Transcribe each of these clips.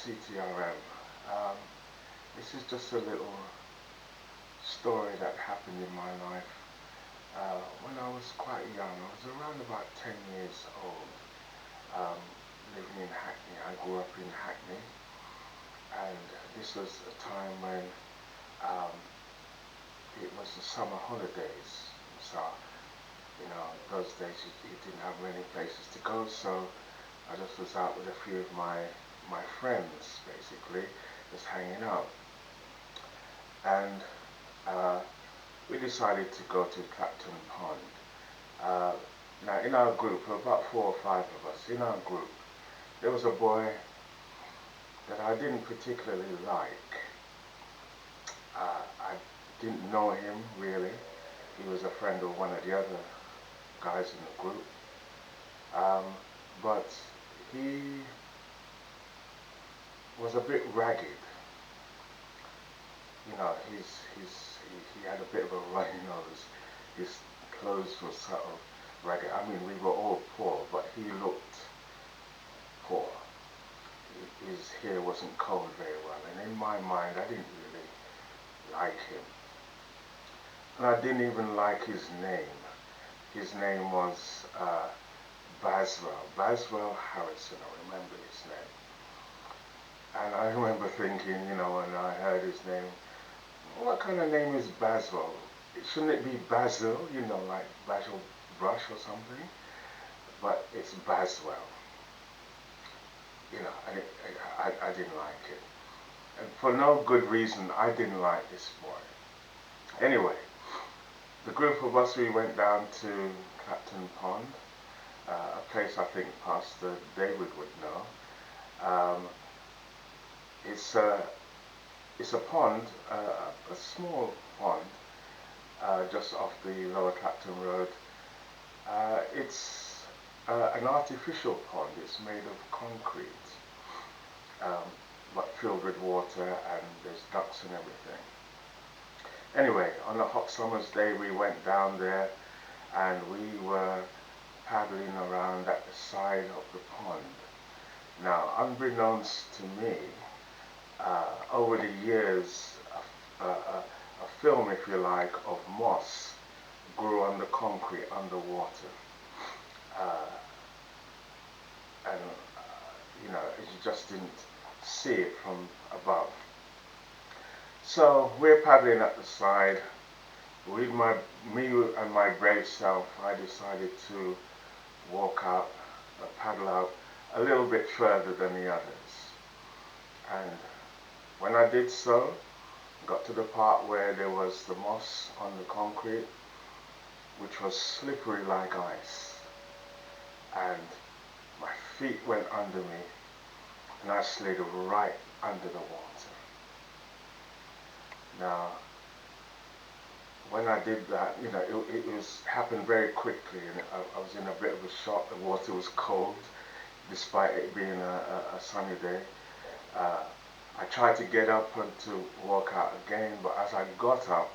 CTRM. Um, this is just a little story that happened in my life when I was quite young. I was around about 10 years old, living in Hackney. I grew up in Hackney, and this was a time when um, it was the summer holidays. So, those days you didn't have many places to go, so I just was out with a few of my friends, basically, just hanging out. And we decided to go to Clapton Pond. Uh, Now, in our group, about 4 or 5 of us, in our group, there was a boy that I didn't particularly like. I didn't know him, really. He was a friend of one of the other guys in the group. But he was a bit ragged. He had a bit of a runny nose. His clothes were sort of ragged. I mean, we were all poor, but he looked poor. His hair wasn't combed very well, and in my mind, I didn't really like him. And I didn't even like his name. His name was Baswell. Baswell Harrison, I remember his name. And I remember thinking, when I heard his name, what kind of name is Baswell? Shouldn't it be Basil, like Basil Brush or something? But it's Baswell. I didn't like it. And for no good reason, I didn't like this boy. Anyway, the group of us, we went down to Clapton Pond, a place I think Pastor David would know. It's a pond, a small pond, just off the Lower Clapton Road. It's an artificial pond. It's made of concrete, but filled with water, and there's ducks and everything. Anyway, on a hot summer's day, we went down there, and we were paddling around at the side of the pond. Now, unbeknownst to me, over the years, a film, if you like, of moss grew on the concrete underwater. You just didn't see it from above. So we're paddling at the side. Me and my brave self, I decided to walk out, paddle out a little bit further than the others. And when I did so, got to the part where there was the moss on the concrete, which was slippery like ice. And my feet went under me, and I slid right under the water. Now, when I did that, it happened very quickly, and I was in a bit of a shock. The water was cold, despite it being a sunny day. I tried to get up and to walk out again, but as I got up,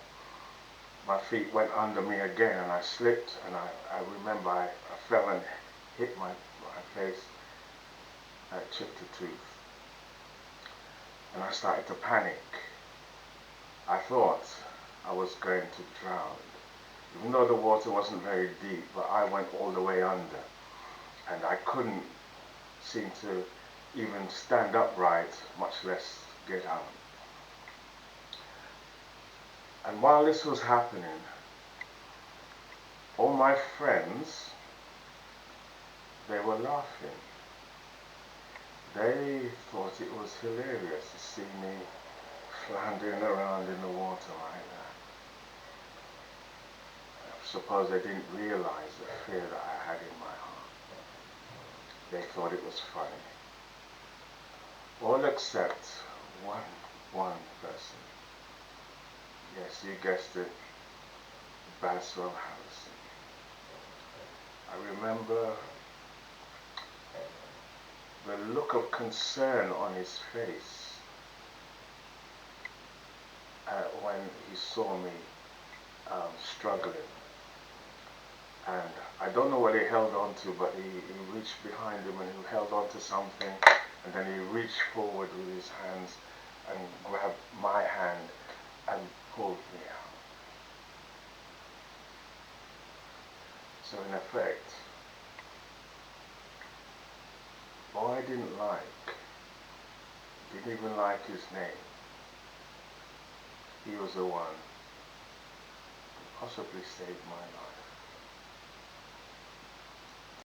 my feet went under me again, and I slipped, and I remember I fell and hit my face. I chipped a tooth, and I started to panic. I thought I was going to drown, even though the water wasn't very deep, but I went all the way under, and I couldn't seem to even stand upright, much less get out. And while this was happening, all my friends, they were laughing. They thought it was hilarious to see me floundering around in the water like that. I suppose they didn't realize the fear that I had in my heart. They thought it was funny. All except one person. Yes, you guessed it, Baswell Harrison. I remember the look of concern on his face when he saw me struggling. And I don't know what he held on to, but he reached behind him and he held on to something, And then he reached forward with his hands and grabbed my hand and pulled me out. So in effect, all I didn't even like his name, he was the one who possibly saved my life.